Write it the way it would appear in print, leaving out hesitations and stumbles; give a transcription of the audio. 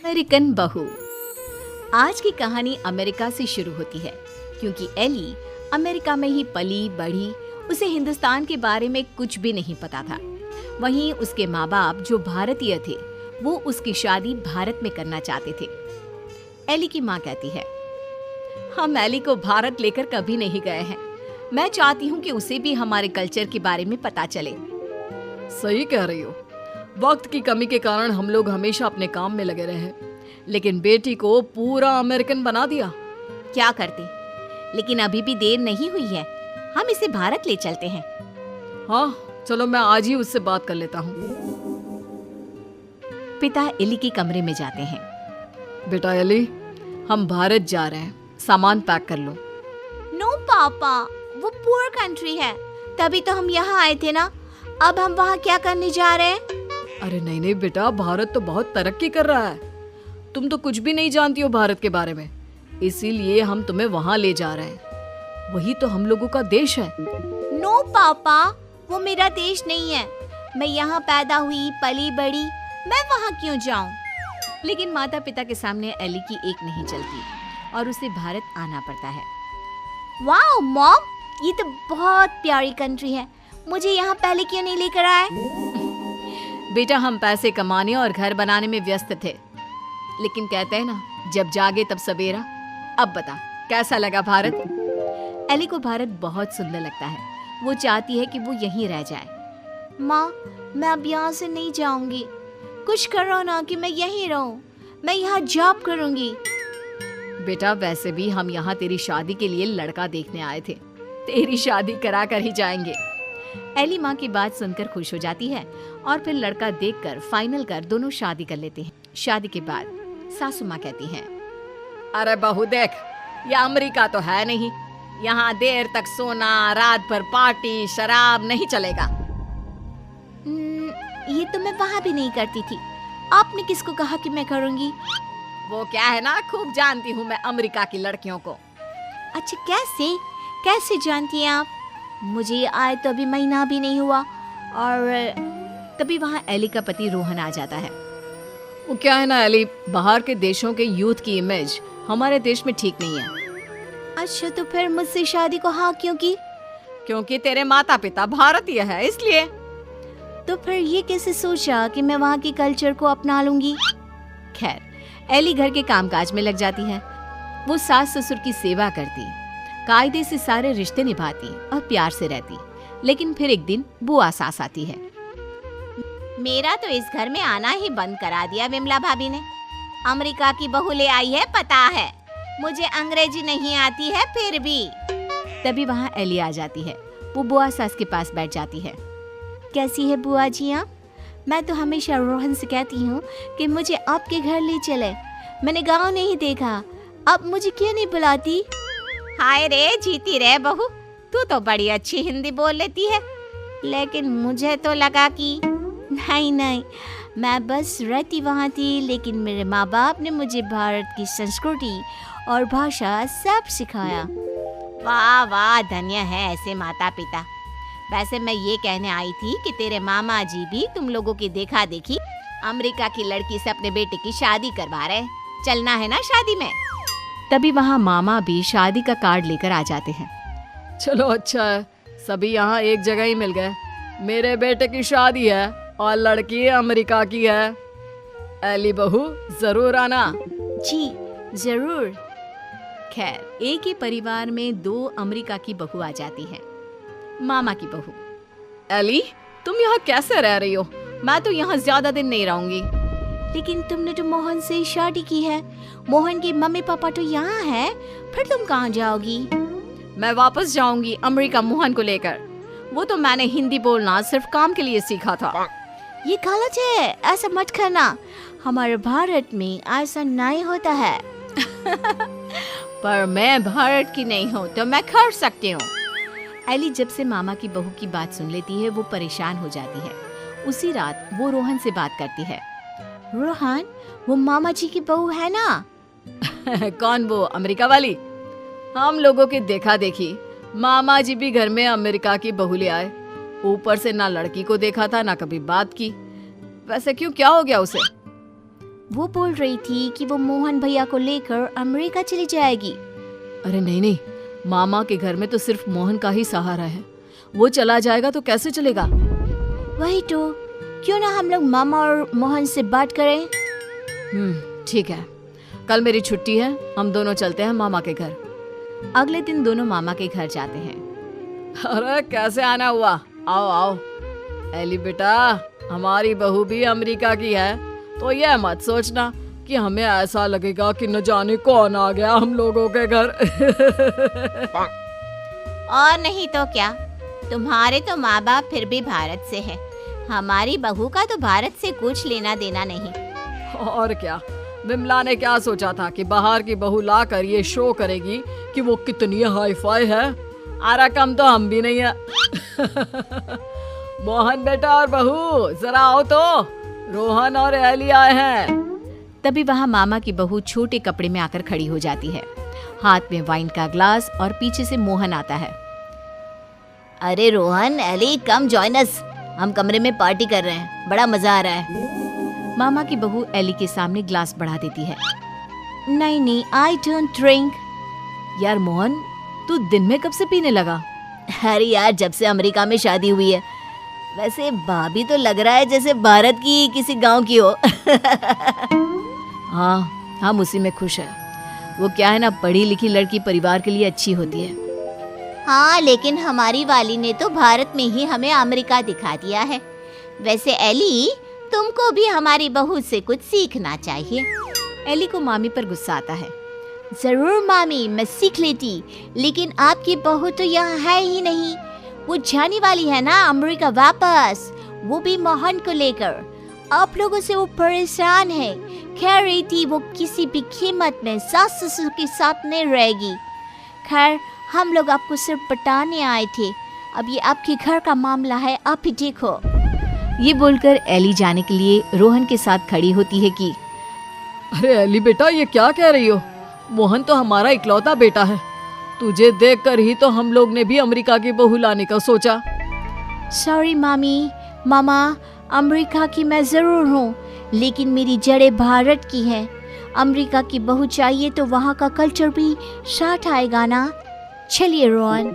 American बहू। आज की कहानी अमेरिका से शुरू होती है क्योंकि एली अमेरिका में ही पली बढ़ी। उसे हिंदुस्तान के बारे में कुछ भी नहीं पता था। वहीं उसके माँ बाप जो भारतीय थे वो उसकी शादी भारत में करना चाहते थे। एली की माँ कहती है, हम एली को भारत लेकर कभी नहीं गए हैं। मैं चाहती हूँ कि उसे भी हमारे कल्चर के बारे में पता चले। सही कह रही हो। वक्त की कमी के कारण हम लोग हमेशा अपने काम में लगे रहे, लेकिन बेटी को पूरा अमेरिकन बना दिया। क्या करते, लेकिन अभी भी देर नहीं हुई है। हम इसे भारत ले चलते हैं। हाँ चलो, मैं आज ही उससे बात कर लेता हूँ। पिता एली के कमरे में जाते हैं। बेटा एली, हम भारत जा रहे हैं, सामान पैक कर लो। नो पापा, वो पुअर कंट्री है। तभी तो हम यहाँ आए थे ना। अब हम वहाँ क्या करने जा रहे हैं? अरे नहीं नहीं बेटा, भारत तो बहुत तरक्की कर रहा है। तुम तो कुछ भी नहीं जानती हो भारत के बारे में, इसीलिए हम तुम्हें वहाँ ले जा रहे हैं। वही तो हम लोगों का देश है। नो पापा, वो मेरा देश नहीं है। मैं यहाँ पैदा हुई पली बड़ी, मैं वहाँ क्यों जाऊँ? लेकिन माता पिता के सामने एली की एक नहीं चलती और उसे भारत आना पड़ता है। वाओ मॉम, ये तो बहुत प्यारी कंट्री है। मुझे यहाँ पहले क्यों नहीं लेकर आए? बेटा, हम पैसे कमाने और घर बनाने में व्यस्त थे, लेकिन कहते हैं ना, जब जागे तब सवेरा। अब बता, कैसा लगा भारत? एली को भारत बहुत सुंदर लगता है। वो चाहती है कि वो यहीं रह जाए। माँ, मैं अब यहाँ से नहीं जाऊंगी। कुछ करो ना कि मैं यहीं रहूं। मैं यहाँ जॉब करूंगी। बेटा, वैसे भी हम यहाँ तेरी शादी के लिए लड़का देखने आए थे। तेरी शादी करा कर ही जाएंगे। एली माँ की बात सुनकर खुश हो जाती है और फिर लड़का देखकर फाइनल कर दोनों शादी कर लेते हैं। शादी के बाद सासू माँ कहती हैं, अरे बहू देख, ये अमेरिका तो है नहीं। यहाँ देर तक सोना, रात भर पार्टी, शराब नहीं चलेगा। ये तो मैं वहाँ भी नहीं करती थी। आपने किसको कहा कि मैं करूँगी? वो क्या है ना, खूब जानती हूँ मैं अमेरिका की लड़कियों को। अच्छा, कैसे जानती हैं आप? मुझे आए तो अभी महीना भी नहीं हुआ। और तभी वहाँ एली का पति रोहन आ जाता है। वो क्या है ना एली, बाहर के देशों के यूथ की इमेज हमारे देश में ठीक नहीं है। अच्छा, तो फिर मुझसे शादी को हाँ क्यों की? क्योंकि तेरे माता पिता भारतीय है, इसलिए। तो फिर ये कैसे सोचा कि मैं वहाँ के कल्चर को अपना लूंगी? खैर, एली घर के कामकाज में लग जाती है। वो सास ससुर की सेवा करती, कायदे से सारे रिश्ते निभाती और प्यार से रहती। लेकिन फिर एक दिन बुआ सास आती है। मेरा तो इस घर में आना ही बंद करा दिया विमला भाभी ने। अमेरिका की बहू ले आई है, पता है। मुझे अंग्रेजी नहीं आती है फिर भी। तभी वहाँ एली आ जाती है। वो बुआ सास के पास बैठ जाती है। कैसी है बुआ जी आप? मैं तो हमेशा रोहन से कहती हूँ कि मुझे आपके घर ले चले। मैंने गाँव नहीं देखा, अब मुझे क्यों नहीं बुलाती? हाय रे, जीती रे बहू, तू तो बड़ी अच्छी हिंदी बोल लेती है। लेकिन मुझे तो लगा कि नहीं, मैं बस रहती वहाँ थी, लेकिन मेरे माँ बाप ने मुझे भारत की संस्कृति और भाषा सब सिखाया। वाह वाह, धन्य है ऐसे माता पिता। वैसे मैं ये कहने आई थी कि तेरे मामा जी भी तुम लोगों की देखा देखी अमेरिका की लड़की से अपने बेटे की शादी करवा रहे। चलना है ना शादी में? तभी वहाँ मामा भी शादी का कार्ड लेकर आ जाते हैं। चलो अच्छा है, सभी यहाँ एक जगह ही मिल गए। मेरे बेटे की शादी है और लड़की अमेरिका की है। एली बहू, जरूर आना। जी जरूर। खैर, एक ही परिवार में दो अमेरिका की बहू आ जाती है। मामा की बहू, एली, तुम यहाँ कैसे रह रही हो? मैं तो यहाँ ज्यादा दिन नहीं रहूंगी। लेकिन तुमने तो मोहन से शादी की है। मोहन के मम्मी पापा तो यहाँ है, फिर तुम कहाँ जाओगी? मैं वापस जाऊंगी अमेरिका मोहन को लेकर। वो तो मैंने हिंदी बोलना सिर्फ काम के लिए सीखा था। ये गलत है, ऐसा मत करना। हमारे भारत में ऐसा नहीं होता है। पर मैं भारत की नहीं हूँ तो मैं कर सकती हूँ। एली जब से मामा की बहू की बात सुन लेती है वो परेशान हो जाती है। उसी रात वो रोहन से बात करती है। रोहन, वो मामा जी की बहू है ना? कौन, वो अमेरिका वाली? हम लोगों की देखा देखी मामा जी भी घर में अमेरिका की बहू ले आए। ऊपर से ना लड़की को देखा था, ना कभी बात की। वैसे क्यों, क्या हो गया उसे? वो बोल रही थी कि वो मोहन भैया को लेकर अमेरिका चली जाएगी। अरे नहीं नहीं, मामा के घर में तो सिर्फ मोहन का ही सहारा है। वो चला जाएगा तो कैसे चलेगा? वही तो, क्यों ना हम लोग मामा और मोहन से बात करें। ठीक है, कल मेरी छुट्टी है, हम दोनों चलते हैं मामा के घर। अगले दिन दोनों मामा के घर जाते हैं। अरे कैसे आना हुआ, आओ आओ। एली बेटा, हमारी बहू भी अमेरिका की है, तो ये मत सोचना कि हमें ऐसा लगेगा कि न जाने कौन आ गया हम लोगों के घर। और नहीं तो क्या, तुम्हारे तो माँ बाप फिर भी भारत से है, हमारी बहू का तो भारत से कुछ लेना देना नहीं। और क्या, विमला ने क्या सोचा था कि बाहर की बहू लाकर ये शो करेगी कि वो कितनी हाई फाई है। आरा कम तो हम भी नहीं है। मोहन बेटा और बहू जरा आओ तो, रोहन और एली आए हैं। तभी वहाँ मामा की बहू छोटे कपड़े में आकर खड़ी हो जाती है, हाथ में वाइन का ग्लास, और पीछे से मोहन आता है। अरे Rohan, Ellie, come join us, हम कमरे में पार्टी कर रहे हैं, बड़ा मजा आ रहा है। मामा की बहू एली के सामने ग्लास बढ़ा देती है। नहीं नहीं, आई डोंट ड्रिंक। यार मोहन, तू दिन में कब से पीने लगा? अरे यार, जब से अमेरिका में शादी हुई है। वैसे भाभी तो लग रहा है जैसे भारत की किसी गांव की हो। हाँ, हम उसी में खुश है। वो क्या है ना, पढ़ी लिखी लड़की परिवार के लिए अच्छी होती है। हाँ, लेकिन हमारी वाली ने तो भारत में ही हमें अमेरिका दिखा दिया है। वैसे एली, तुमको भी हमारी बहू से कुछ सीखना चाहिए। एली को मामी पर गुस्सा आता है। जरूर मामी, मैं सीख लेती, लेकिन आपकी बहू तो यहाँ है ही नहीं। वो जाने वाली है ना अमेरिका वापस, वो भी मोहन को लेकर। आप लोगों से वो परेशान है, कह रही थी वो किसी भी कीमत में सास ससुर के साथ नहीं रहेगी। खैर, हम लोग आपको सिर्फ पटाने आए थे, अब ये आपके घर का मामला है, आप ही देखो। ये बोलकर एली जाने के लिए रोहन के साथ खड़ी होती है कि अरे एली बेटा, ये क्या कह रही हो? मोहन तो हमारा इकलौता बेटा है। तुझे देखकर ही तो हम लोग ने भी अमेरिका की बहू लाने का सोचा। सॉरी मामी, मामा, अमेरिका की मैं जरूर हूँ, लेकिन मेरी जड़ें भारत की हैं। अमेरिका की बहू चाहिए तो वहाँ का कल्चर भी साथ आएगा ना। चलिए रोहन।